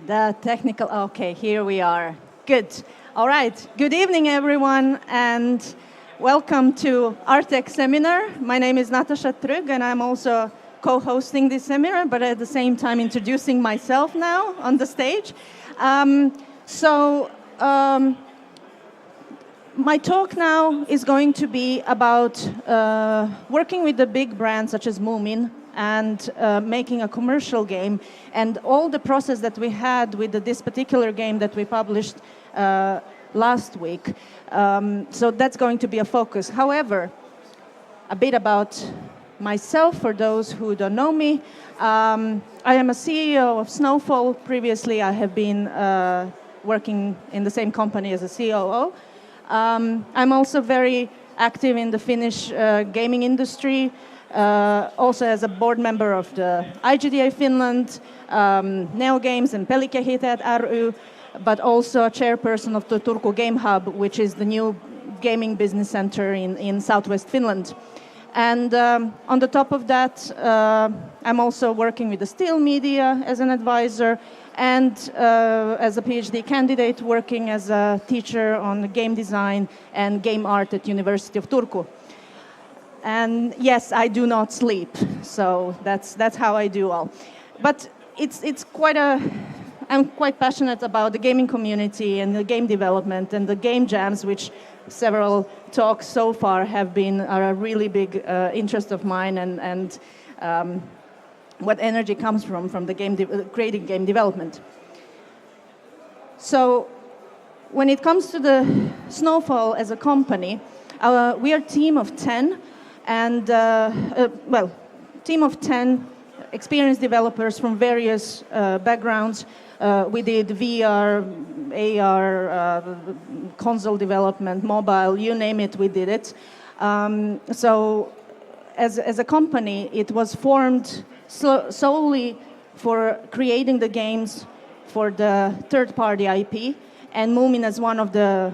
The technical, okay, here we are. Good. All right. Good evening, everyone, and welcome to ARTtech seminar. My name is Natasha Trygg, and I'm also co-hosting this seminar, but at the same time introducing myself now on the stage. My talk now is going to be about working with the big brands such as Moomin and making a commercial game, and all the process that we had with this particular game that we published last week. So that's going to be a focus. However, a bit about myself for those who don't know me. I am a CEO of Snowfall. Previously, I have been working in the same company as a COO. I'm also very active in the Finnish gaming industry, also as a board member of the IGDA Finland, Neogames and Pelinkehittäjät ry, but also a chairperson of the Turku Game Hub, which is the new gaming business center in southwest Finland. And on the top of that, I'm also working with the Still Media as an advisor, and as a PhD candidate working as a teacher on game design and game art at University of Turku. And yes, I do not sleep, so that's how I do all. But I'm quite passionate about the gaming community and the game development and the game jams, which several talks so far have been a really big interest of mine, and what energy comes from the creating game development. So when it comes to the Snowfall as a company, we are a team of 10, and team of 10 experienced developers from various backgrounds. We did VR, AR, console development, mobile, you name it, we did it. So as a company, it was formed solely for creating the games for the third-party IP, and Moomin as one of the,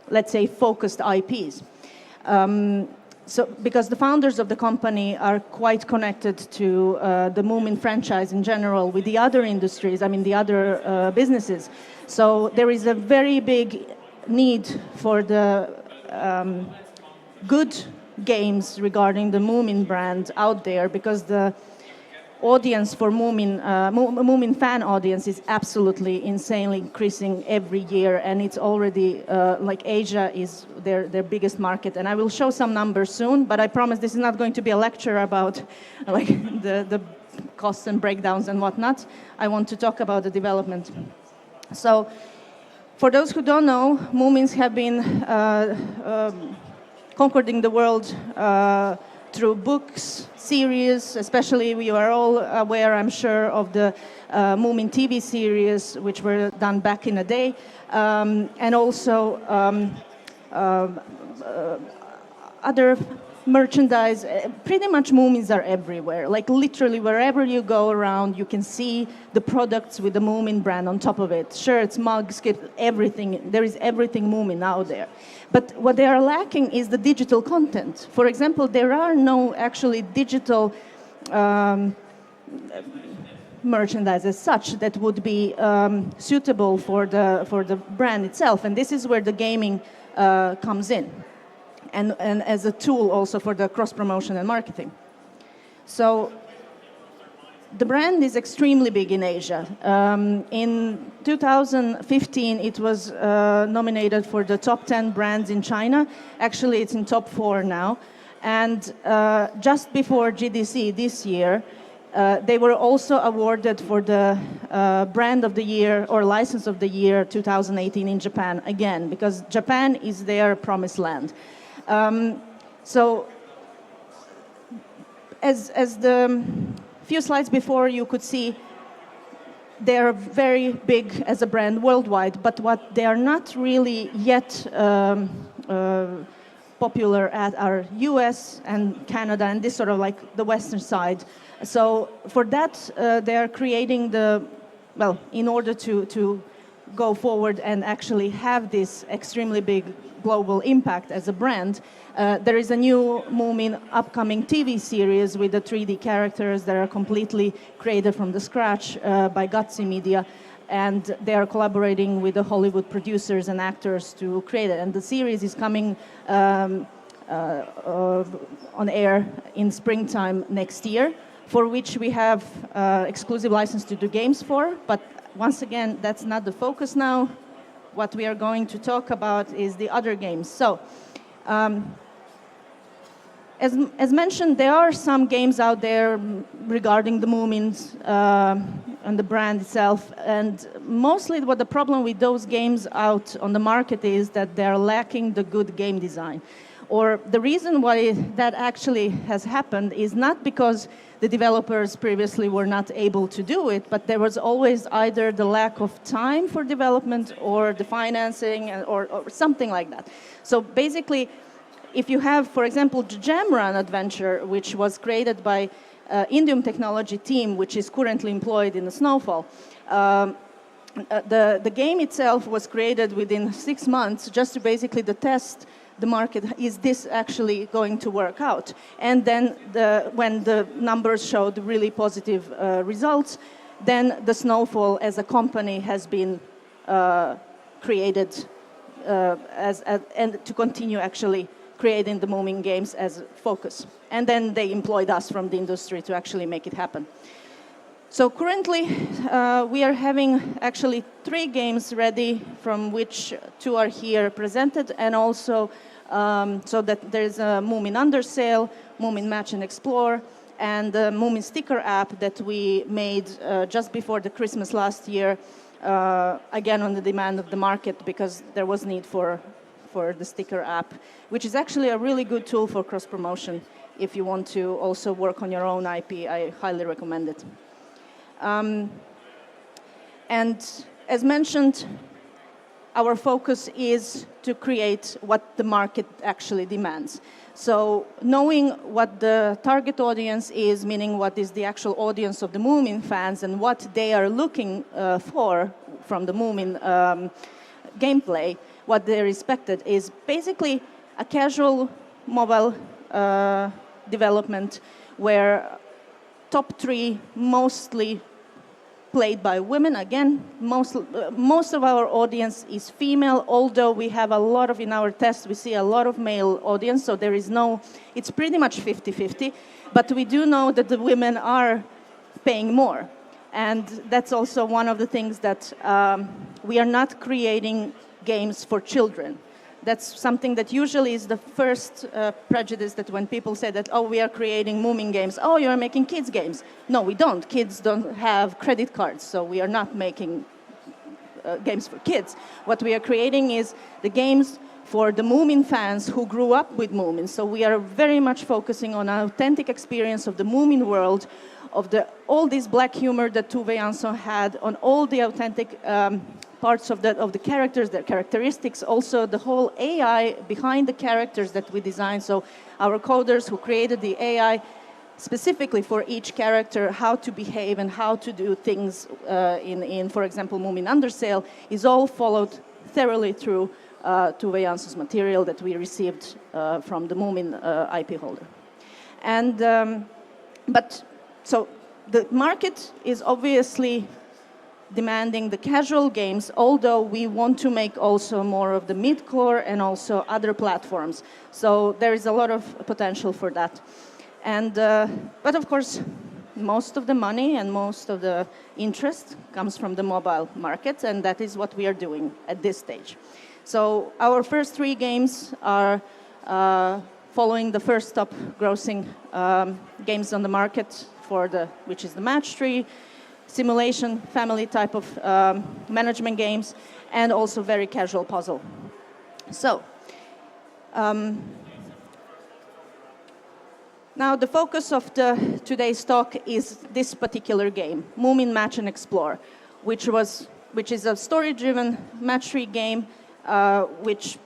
let's say, focused IPs. So, because the founders of the company are quite connected to the Moomin franchise in general with the other industries, the other businesses. So there is a very big need for the good games regarding the Moomin brand out there, because the audience for Moomin fan audience is absolutely insanely increasing every year, and it's already Asia is their biggest market. And I will show some numbers soon, but I promise this is not going to be a lecture about the costs and breakdowns and whatnot. I want to talk about the development. So for those who don't know, Moomins have been conquering the world through books, series, especially we are all aware, I'm sure, of the Moomin TV series, which were done back in the day, and also other merchandise. Pretty much Moomins are everywhere. Like literally wherever you go around, you can see the products with the Moomin brand on top of it. Shirts, mugs, everything. There is everything Moomin out there. But what they are lacking is the digital content. For example, there are no actually digital merchandise as such that would be suitable for the brand itself. And this is where the gaming comes in. And as a tool also for the cross-promotion and marketing. So the brand is extremely big in Asia. In 2015, it was nominated for the top 10 brands in China. Actually, it's in top 4 now. And just before GDC this year, they were also awarded for the Brand of the Year or License of the Year 2018 in Japan, again, because Japan is their promised land. So, as the few slides before you could see, they are very big as a brand worldwide, but what they are not really yet popular at are US and Canada and this sort of like the Western side. So for that, they are creating in order to go forward and actually have this extremely big global impact as a brand. There is a new Moomin upcoming TV series with the 3D characters that are completely created from the scratch by Gutsy Media, and they are collaborating with the Hollywood producers and actors to create it. And the series is coming on air in springtime next year, for which we have exclusive license to do games for. But once again, that's not the focus now. What we are going to talk about is the other games. So, as mentioned, there are some games out there regarding the Moomins and the brand itself, and mostly what the problem with those games out on the market is that they're lacking the good game design. Or the reason why that actually has happened is not because the developers previously were not able to do it, but there was always either the lack of time for development or the financing or something like that. So basically, if you have, for example, the Jam Run adventure, which was created by Indium technology team, which is currently employed in the Snowfall, the game itself was created within 6 months just to basically test the market. Is this actually going to work out? And then when the numbers showed really positive results, then the Snowfall as a company has been created and to continue actually creating the Moomin games as a focus. And then they employed us from the industry to actually make it happen. So currently, we are having actually 3 games ready, from which 2 are here presented, and also so that there's a Moomin Undersale, Moomin Match and Explore, and the Moomin sticker app that we made just before the Christmas last year, again on the demand of the market, because there was need for the sticker app, which is actually a really good tool for cross-promotion. If you want to also work on your own IP, I highly recommend it. And as mentioned, our focus is to create what the market actually demands. So knowing what the target audience is, meaning what is the actual audience of the Moomin fans and what they are looking for from the Moomin gameplay, what they're expected is basically a casual mobile development where top 3 mostly played by women. Again, most of our audience is female, although we have a lot of, in our tests, we see a lot of male audience, so there is no, it's pretty much 50-50, but we do know that the women are paying more. And that's also one of the things that we are not creating games for children. That's something that usually is the first prejudice, that when people say that, oh, we are creating Moomin games, oh, you're making kids games. No, we don't. Kids don't have credit cards, so we are not making games for kids. What we are creating is the games for the Moomin fans who grew up with Moomin. So we are very much focusing on an authentic experience of the Moomin world, of all this black humor that Tove Jansson had, on all the authentic parts of the characters, their characteristics, also the whole AI behind the characters that we designed. So our coders who created the AI specifically for each character, how to behave and how to do things in, for example, Moomin Undersale, is all followed thoroughly through Tove Jansson's material that we received from the Moomin IP holder. And, so the market is obviously demanding the casual games, although we want to make also more of the mid-core and also other platforms. So there is a lot of potential for that. And, but of course, most of the money and most of the interest comes from the mobile market, and that is what we are doing at this stage. So our first 3 games are following the first top grossing games on the market, which is the Match 3, simulation, family type of management games, and also very casual puzzle. So, now the focus of today's talk is this particular game, Moomin Match and Explore, which is a story-driven Match 3 game, which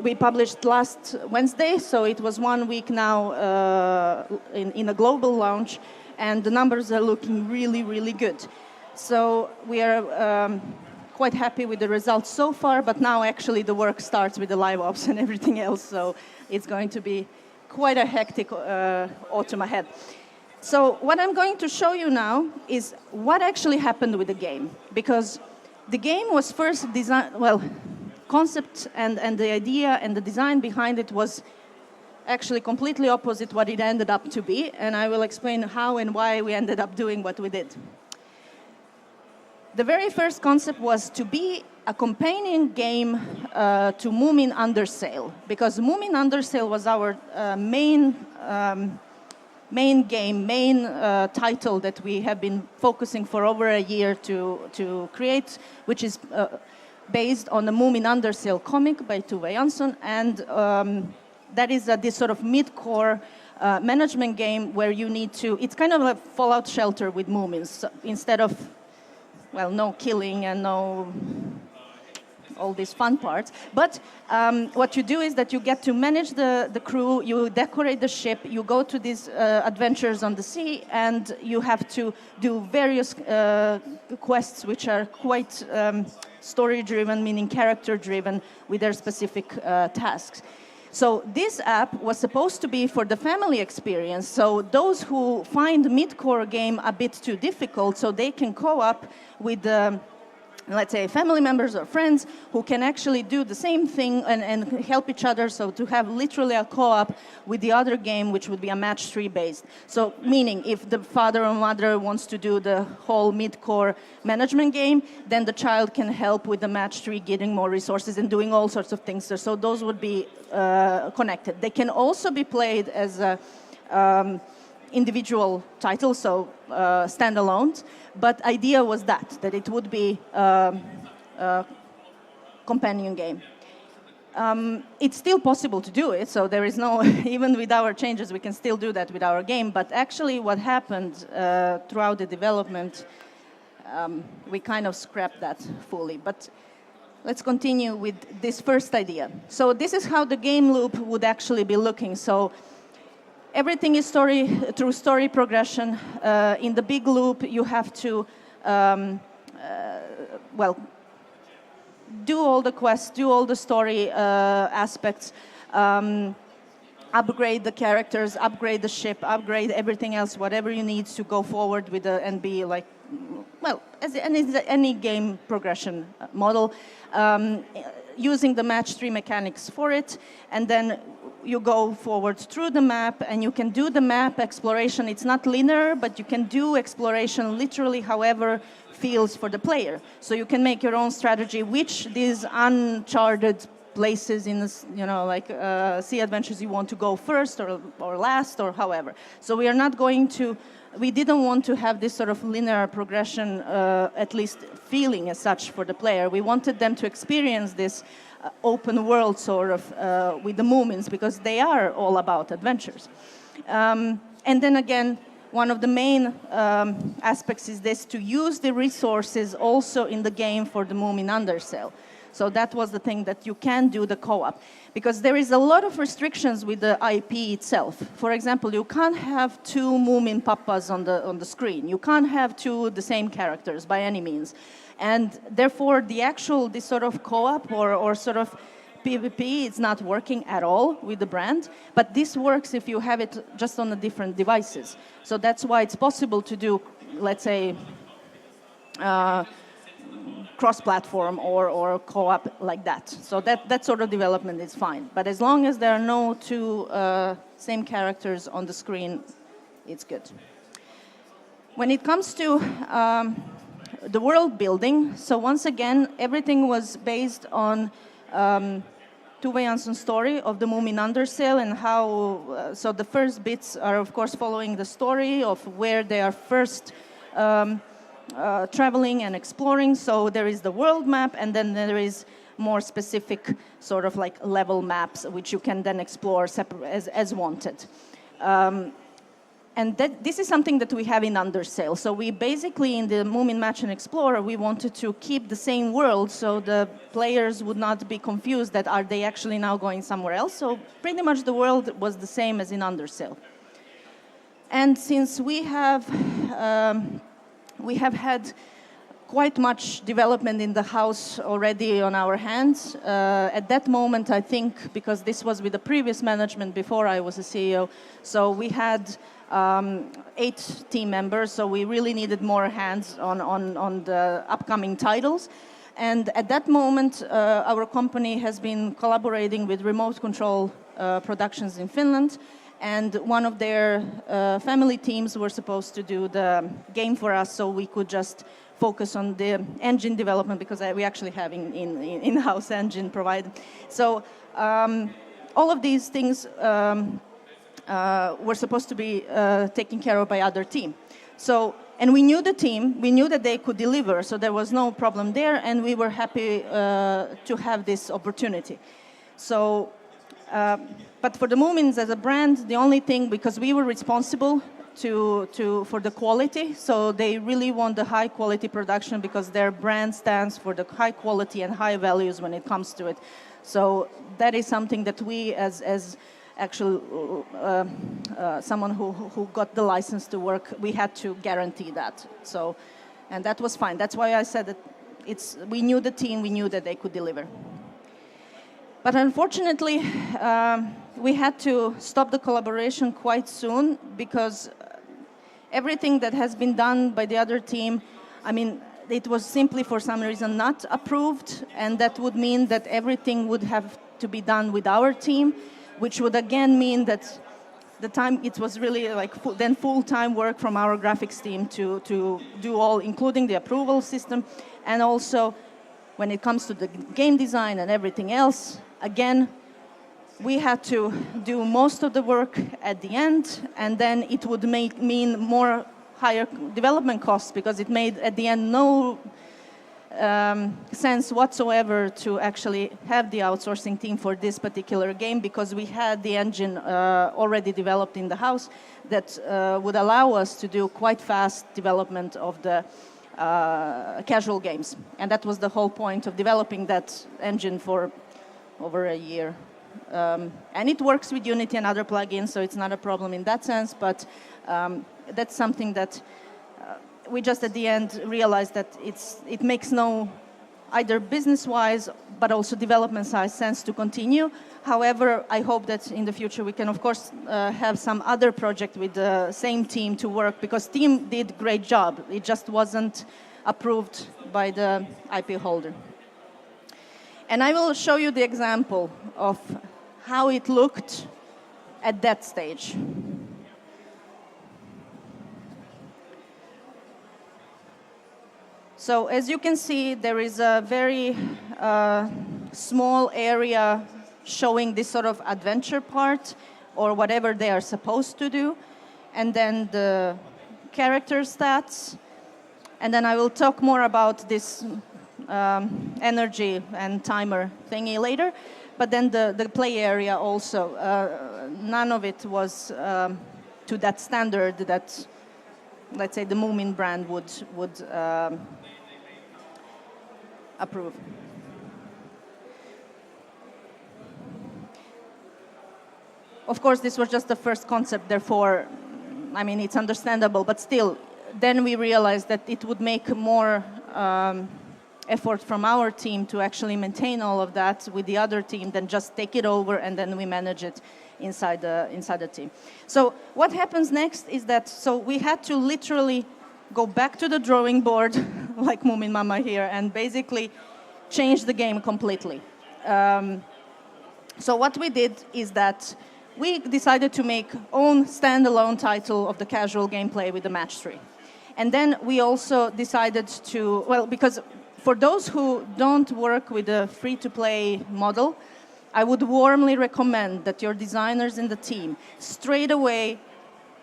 we published last Wednesday, so it was 1 week now in a global launch, and the numbers are looking really, really good. So we are quite happy with the results so far, but now actually the work starts with the live ops and everything else, so it's going to be quite a hectic autumn ahead. So what I'm going to show you now is what actually happened with the game, because the game was first designed, well, concept and the idea and the design behind it was actually completely opposite what it ended up to be, and I will explain how and why we ended up doing what we did. The very first concept was to be a companion game to Moomin Undersale, because Moomin Undersale was our main title that we have been focusing for over a year to create, which is based on the Moomin Undersale comic by Tove Jansson, and that is this sort of mid-core management game where you need to, it's kind of a Fallout Shelter with Moomins. So instead of, well, no killing and no all these fun parts. But what you do is that you get to manage the crew, you decorate the ship, you go to these adventures on the sea, and you have to do various quests which are quite story-driven, meaning character-driven, with their specific tasks. So this app was supposed to be for the family experience, so those who find mid-core game a bit too difficult, so they can co-op with let's say family members or friends who can actually do the same thing and help each other, so to have literally a co-op with the other game, which would be a match 3 based. So meaning if the father or mother wants to do the whole mid-core management game, then the child can help with the match 3, getting more resources and doing all sorts of things. So those would be connected. They can also be played as a individual title, so standalone. But idea was that it would be a companion game. It's still possible to do it, so there is no, even with our changes, we can still do that with our game. But actually what happened throughout the development, we kind of scrapped that fully. But let's continue with this first idea. So this is how the game loop would actually be looking. So everything is through story progression. In the big loop, you have to, well, do all the quests, do all the story aspects, upgrade the characters, upgrade the ship, upgrade everything else, whatever you need to go forward with and be like, well, as any game progression model, using the match 3 mechanics for it, and then you go forward through the map, and you can do the map exploration. It's not linear, but you can do exploration literally however feels for the player. So you can make your own strategy, which these uncharted places in this, you know, like sea adventures you want to go first or last or however. So we are not going to, we didn't want to have this sort of linear progression, at least feeling as such for the player. We wanted them to experience this open world sort of with the Moomins, because they are all about adventures. And then again, one of the main aspects is this, to use the resources also in the game for the Moomin Undersale. So that was the thing, that you can do the co-op, because there is a lot of restrictions with the IP itself. For example, you can't have 2 Moomin Papas on the screen. You can't have 2 the same characters by any means. And therefore, this sort of co-op or sort of PvP, it's not working at all with the brand. But this works if you have it just on the different devices. So that's why it's possible to do, let's say, cross-platform or co-op like that. So that sort of development is fine. But as long as there are no 2 same characters on the screen, it's good. When it comes to the world building, so once again, everything was based on Tove Jansson's story of the Moomin Undersale, and how, so the first bits are of course following the story of where they are first traveling and exploring. So there is the world map, and then there is more specific sort of like level maps, which you can then explore as wanted. And this is something that we have in Undersale. So we basically, in the Moomin Match and Explore, we wanted to keep the same world, so the players would not be confused that are they actually now going somewhere else. So pretty much the world was the same as in Undersale. And since we have had quite much development in the house already on our hands. At that moment, I think, because this was with the previous management before I was a CEO, so we had 8 team members, so we really needed more hands on the upcoming titles. And at that moment, our company has been collaborating with Remote Control Productions in Finland, and one of their family teams were supposed to do the game for us, so we could just focus on the engine development, because we actually have in-house engine provided. So all of these things were supposed to be taken care of by other team. So, and we knew the team, we knew that they could deliver, so there was no problem there, and we were happy to have this opportunity. So, but for the Moomins as a brand, the only thing, because we were responsible for the quality, so they really want the high quality production, because their brand stands for the high quality and high values when it comes to it. So that is something that we, as actual someone who got the license to work, we had to guarantee that. So, and that was fine. That's why I said that we knew the team, we knew that they could deliver. But unfortunately, we had to stop the collaboration quite soon, because everything that has been done by the other team, I mean, it was simply for some reason not approved, and that would mean that everything would have to be done with our team, which would again mean that it was really like full-time work from our graphics team to do all, including the approval system, and also when it comes to the game design and everything else, again, we had to do most of the work at the end, and then it would mean more higher development costs, because it made at the end no sense whatsoever to actually have the outsourcing team for this particular game, because we had the engine already developed in the house that would allow us to do quite fast development of the casual games. And that was the whole point of developing that engine for over a year. And it works with Unity and other plugins, so it's not a problem in that sense, but that's something that we just at the end realized that it makes no either business-wise but also development-wise sense to continue. However, I hope that in the future we can, of course, have some other project with the same team to work, because team did great job. It just wasn't approved by the IP holder. And I will show you the example of how it looked at that stage. So as you can see, there is a very small area showing this sort of adventure part, or whatever they are supposed to do, and then the character stats, and then I will talk more about this energy and timer thingy later, but then the play area also, none of it was to that standard that, let's say, the Moomin brand would approve. Of course, this was just the first concept, therefore, I mean, it's understandable, but still, then we realized that it would make more effort from our team to actually maintain all of that with the other team than just take it over and then we manage it inside the team. So what happens next is that, so we had to literally go back to the drawing board, like Moomin Mama here, and basically change the game completely. So what we did is that we decided to make own standalone title of the casual gameplay with the match 3. And then we also decided to, well, because for those who don't work with a free-to-play model, I would warmly recommend that your designers in the team straight away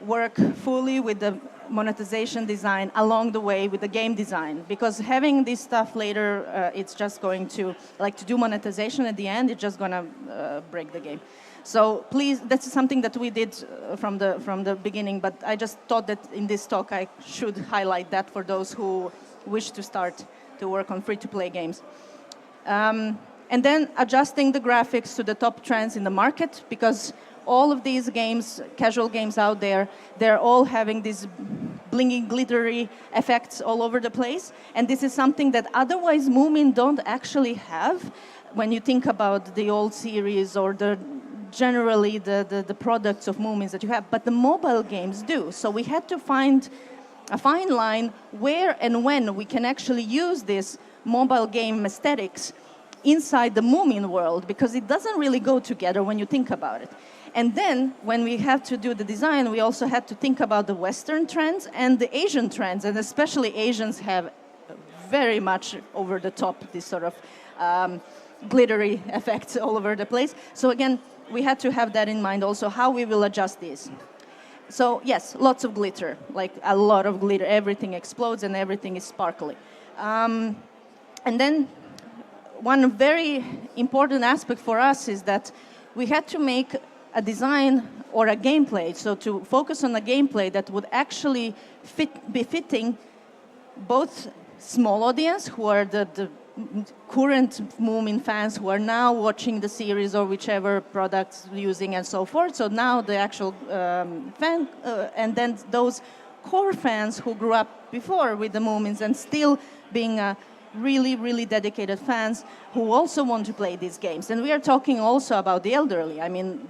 work fully with the monetization design along the way with the game design, because having this stuff later, it's just going to, like, to do monetization at the end, it's just going to break the game. So please, that's something that we did from the beginning, but I just thought that in this talk I should highlight that for those who wish to start to work on free-to-play games. And then adjusting the graphics to the top trends in the market, because all of these games, casual games out there, they're all having these blingy, glittery effects all over the place. And this is something that otherwise Moomin don't actually have when you think about the old series or generally the products of Moomins that you have. But the mobile games do. So we had to find a fine line where and when we can actually use this mobile game aesthetics inside the Moomin world, because it doesn't really go together when you think about it. And then, when we have to do the design, we also had to think about the Western trends and the Asian trends, and especially Asians have very much over the top this sort of glittery effects all over the place. So again, we had to have that in mind also, how we will adjust these. So yes, lots of glitter, like a lot of glitter. Everything explodes and everything is sparkly. And then one very important aspect for us is that we had to make a design or a gameplay, so to focus on a gameplay that would actually be fitting both small audience, who are the current Moomin fans who are now watching the series or whichever products using and so forth. So now the actual fan, and then those core fans who grew up before with the Moomins and still being really, really dedicated fans who also want to play these games. And we are talking also about the elderly. I mean,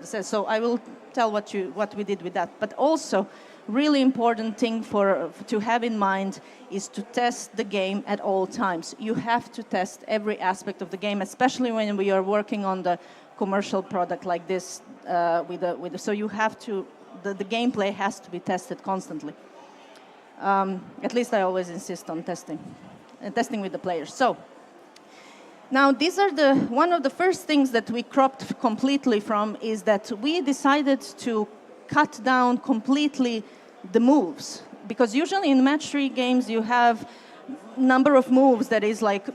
so I will tell what we did with that. But also, really important thing to have in mind is to test the game at all times. You have to test every aspect of the game, especially when we are working on the commercial product like this. So you have to, the gameplay has to be tested constantly. At least I always insist on testing with the players. So now these are one of the first things that we cropped completely from is that we decided to cut down completely the moves, because usually in match 3 games you have number of moves that is like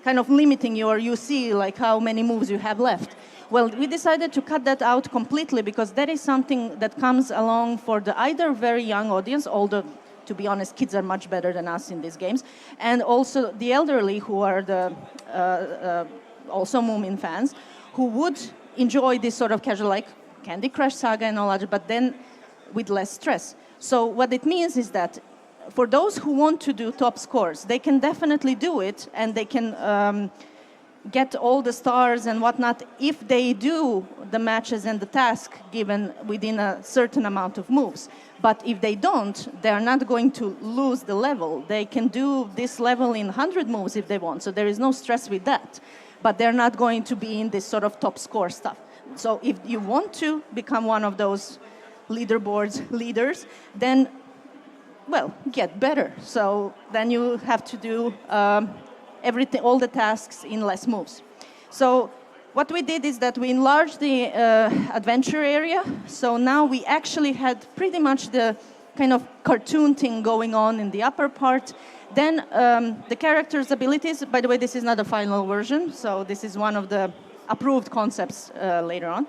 kind of limiting you, or you see like how many moves you have left. Well, we decided to cut that out completely because that is something that comes along for the either very young audience, although to be honest, kids are much better than us in these games, and also the elderly who are also Moomin fans, who would enjoy this sort of casual, like Candy Crush Saga and all that, but then with less stress. So what it means is that for those who want to do top scores, they can definitely do it, and they can get all the stars and whatnot if they do the matches and the task given within a certain amount of moves. But if they don't, they are not going to lose the level. They can do this level in 100 moves if they want, so there is no stress with that. But they're not going to be in this sort of top score stuff. So if you want to become one of those leaderboards leaders, then, well, get better. So then you have to do everything, all the tasks in less moves. So what we did is that we enlarged the adventure area. So now we actually had pretty much the kind of cartoon thing going on in the upper part. Then the characters' abilities, by the way, this is not a final version, so this is one of the approved concepts later on.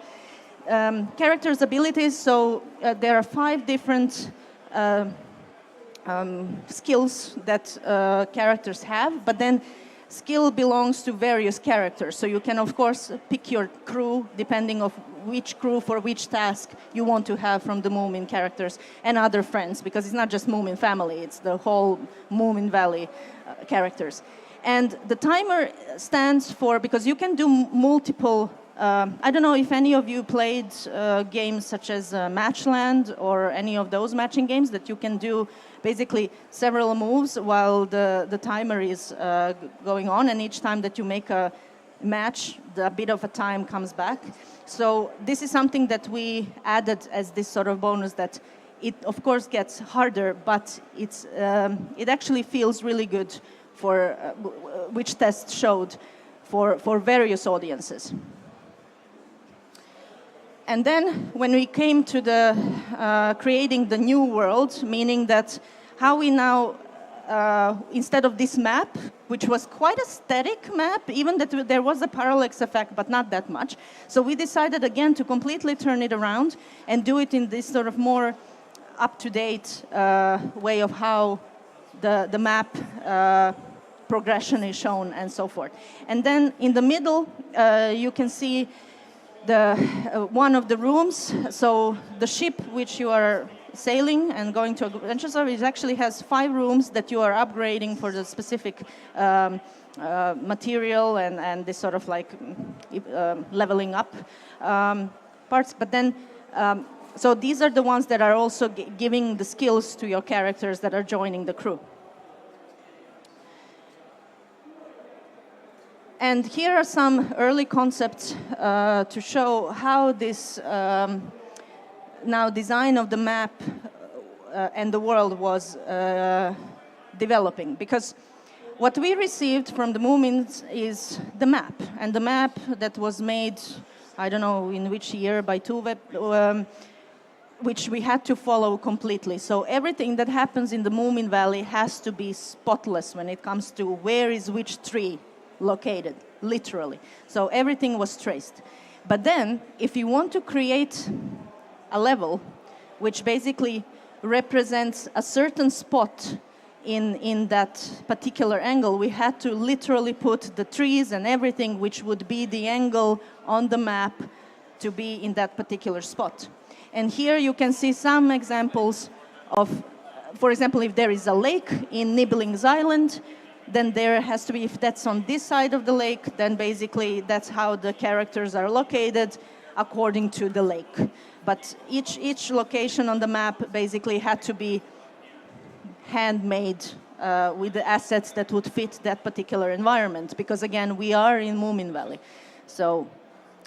Characters' abilities, so there are 5 different skills that characters have, but then skill belongs to various characters. So you can, of course, pick your crew depending on which crew for which task you want to have from the Moomin characters and other friends, because it's not just Moomin family, it's the whole Moomin Valley characters. And the timer stands for, because you can do multiple, I don't know if any of you played games such as Matchland or any of those matching games that you can do basically several moves while the timer is going on, and each time that you make a match, a bit of a time comes back. So this is something that we added as this sort of bonus, that it of course gets harder, but it actually feels really good for which test showed for various audiences. And then when we came to the creating the new world, meaning that how we now, instead of this map, which was quite a static map, even that there was a parallax effect, but not that much. So we decided again to completely turn it around and do it in this sort of more up-to-date way of how the map progression is shown and so forth. And then in the middle, you can see one of the rooms. So the ship which you are sailing and going to adventure zone. It actually has 5 rooms that you are upgrading for the specific material and this sort of like leveling up parts. But then, so these are the ones that are also giving the skills to your characters that are joining the crew. And here are some early concepts to show how this now design of the map and the world was developing. Because what we received from the Moomins is the map. And the map that was made, I don't know in which year, by Tuve, which we had to follow completely. So everything that happens in the Moomin Valley has to be spotless when it comes to where is which tree located, literally. So everything was traced. But then, if you want to create a level which basically represents a certain spot in that particular angle, we had to literally put the trees and everything which would be the angle on the map to be in that particular spot. And here you can see some examples of, for example, if there is a lake in Nibblings Island, then there has to be, if that's on this side of the lake, then basically that's how the characters are located according to the lake. But each location on the map basically had to be handmade with the assets that would fit that particular environment. Because again, we are in Moomin Valley. So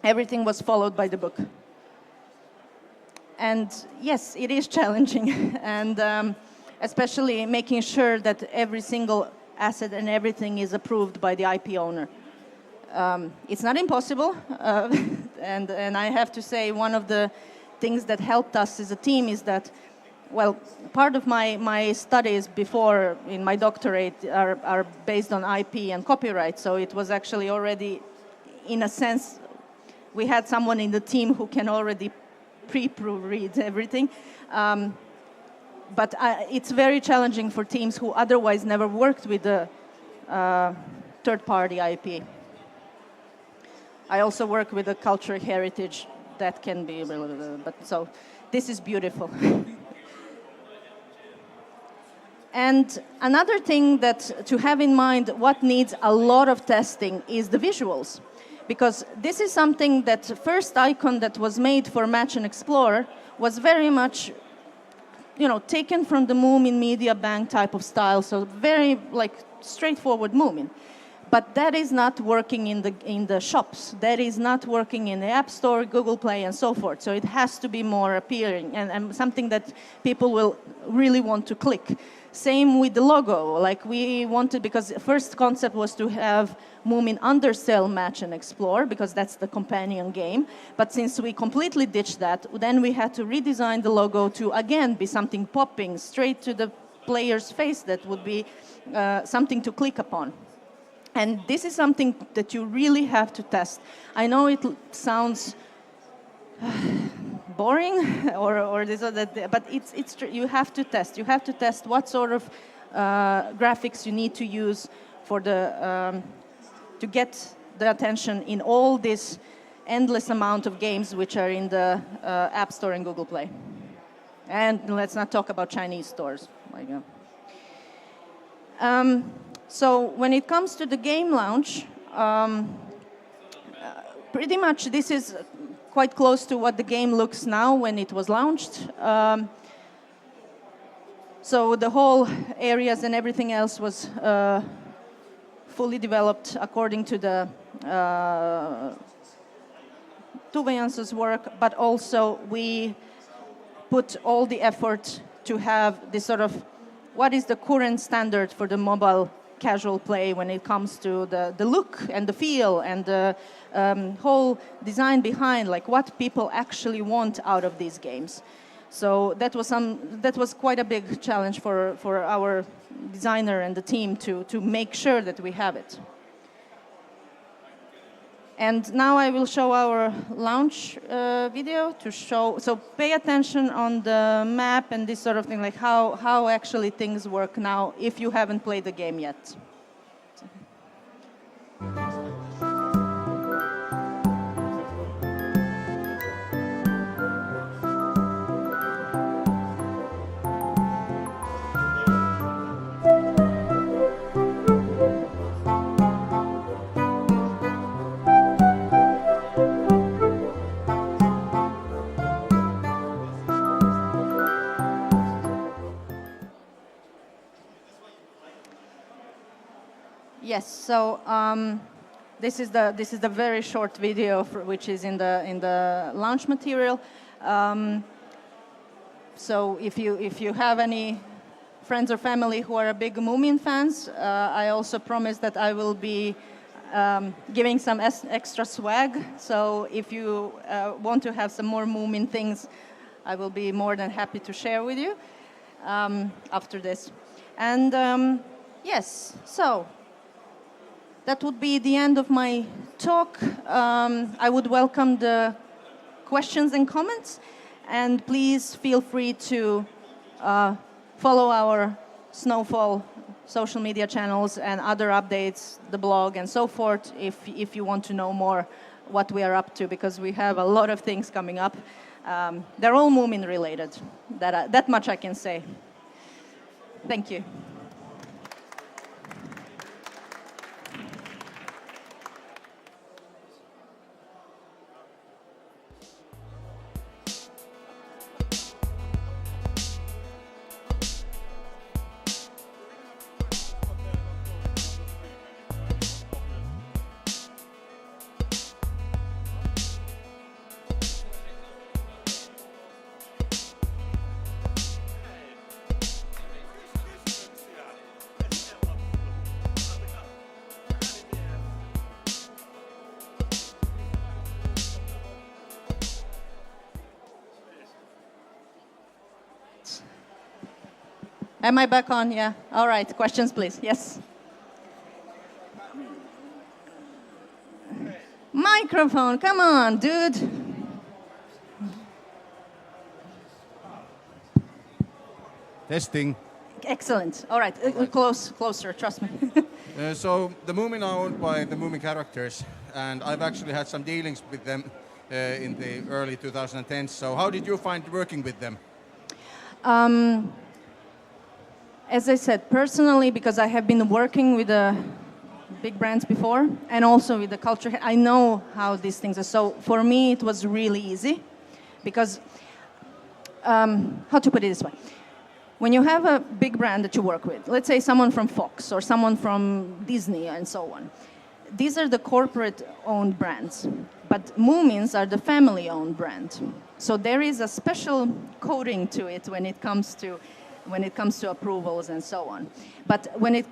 everything was followed by the book. And yes, it is challenging. And especially making sure that every single asset and everything is approved by the IP owner. It's not impossible, and I have to say one of the things that helped us as a team is that, well, part of my studies before in my doctorate are based on IP and copyright, so it was actually already, in a sense, we had someone in the team who can already pre-proofread everything. But it's very challenging for teams who otherwise never worked with the third-party IP. I also work with the cultural heritage that can be, but so this is beautiful. And another thing that to have in mind what needs a lot of testing is the visuals. Because this is something that the first icon that was made for Match and Explore was very much taken from the Moomin Media Bank type of style, so very like straightforward Moomin. But that is not working in the shops. That is not working in the App Store, Google Play, and so forth. So it has to be more appealing and something that people will really want to click. Same with the logo. Like we wanted, because the first concept was to have Moomin Undercell Match and Explore, because that's the companion game. But since we completely ditched that, then we had to redesign the logo to, again, be something popping straight to the player's face that would be something to click upon. And this is something that you really have to test. I know it sounds boring or this or that, but it's you have to test. You have to test what sort of graphics you need to use for the to get the attention in all this endless amount of games which are in the App Store and Google Play. And let's not talk about Chinese stores. So when it comes to the game launch, pretty much this is quite close to what the game looks now when it was launched. So the whole areas and everything else was fully developed according to the Tuve Jansson's work, but also we put all the effort to have this sort of what is the current standard for the mobile casual play when it comes to the look and the feel and the whole design behind, like what people actually want out of these games. So that was quite a big challenge for our designer and the team to make sure that we have it. And now I will show our launch video to show. So pay attention on the map and this sort of thing, like how actually things work now if you haven't played the game yet. Yes. So this is the very short video which is in the launch material. So if you have any friends or family who are big Moomin fans, I also promise that I will be giving some extra swag. So if you want to have some more Moomin things, I will be more than happy to share with you after this. And yes, so that would be the end of my talk. I would welcome the questions and comments, and please feel free to follow our Snowfall social media channels and other updates, the blog and so forth, if you want to know more what we are up to, because we have a lot of things coming up. They're all Moomin related, that much I can say. Thank you. Am I back on? Yeah. All right. Questions, please. Yes. Microphone. Come on, dude. Testing. Excellent. All right. Closer. Trust me. So the Moomin are owned by the Moomin characters, and I've actually had some dealings with them in the early 2010s. So how did you find working with them? As I said, personally, because I have been working with the big brands before, and also with the culture, I know how these things are. So for me, it was really easy, because, how to put it this way? When you have a big brand that you work with, let's say someone from Fox or someone from Disney and so on, these are the corporate-owned brands, but Moomins are the family-owned brand. So there is a special coding to it when it comes to approvals and so on. But when it,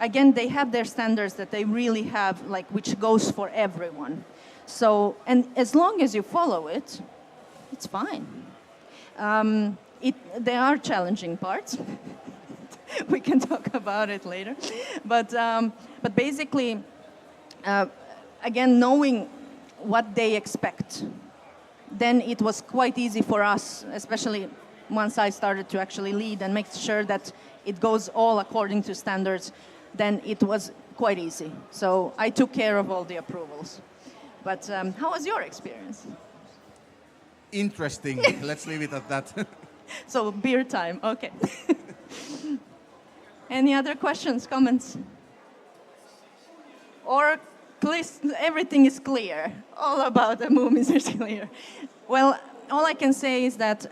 again, they have their standards that they really have, like, which goes for everyone. So, and as long as you follow it, it's fine. There are challenging parts. We can talk about it later. But basically, again, knowing what they expect, then it was quite easy for us, especially once I started to actually lead and make sure that it goes all according to standards, then it was quite easy. So I took care of all the approvals. But how was your experience? Interesting. Let's leave it at that. So beer time, okay. Any other questions, comments? Or everything is clear. All about the Moomins is clear. Well, all I can say is that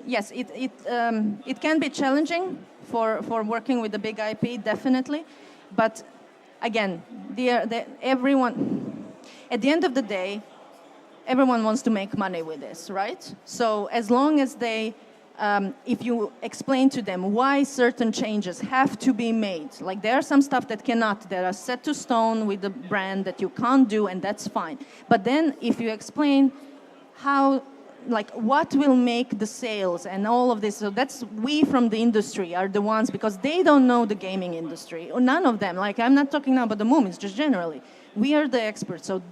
yes, it can be challenging for working with a big IP, definitely. But again, everyone, at the end of the day, everyone wants to make money with this, right? So as long as they, if you explain to them why certain changes have to be made, like there are some stuff that are set to stone with the brand that you can't do, and that's fine. But then if you explain how, like, what will make the sales and all of this, so that's, we from the industry are the ones, because they don't know the gaming industry, or none of them. Like, I'm not talking now about the Moomins, just generally. We are the experts, so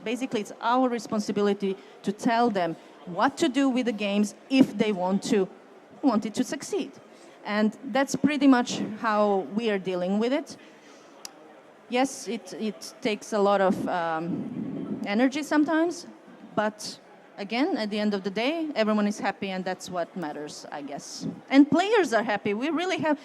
basically it's our responsibility to tell them what to do with the games if they want it to succeed. And that's pretty much how we are dealing with it. Yes, it takes a lot of energy sometimes, but again, at the end of the day, everyone is happy, and that's what matters, I guess. And players are happy. We really have,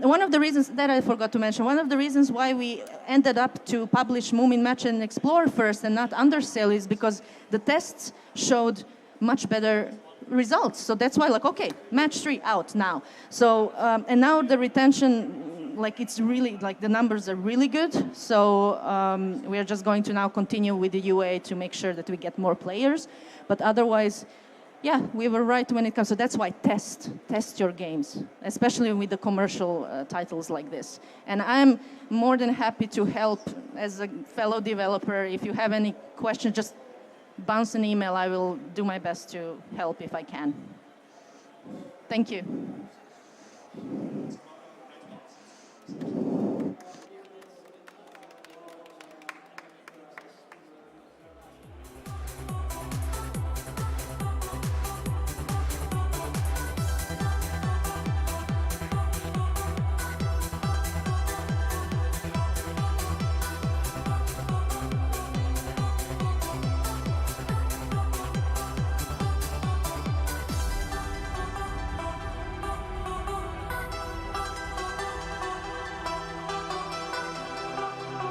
one of the reasons that I forgot to mention, one of the reasons why we ended up to publish Moomin Match and Explore first and not Undersale is because the tests showed much better results. So that's why, like, okay, match 3 out now. So, and now the retention like it's really, like the numbers are really good. So we are just going to now continue with the UA to make sure that we get more players. But otherwise, yeah, we were right when it comes. So that's why test your games, especially with the commercial titles like this. And I'm more than happy to help as a fellow developer. If you have any questions, just bounce an email. I will do my best to help if I can. Thank you.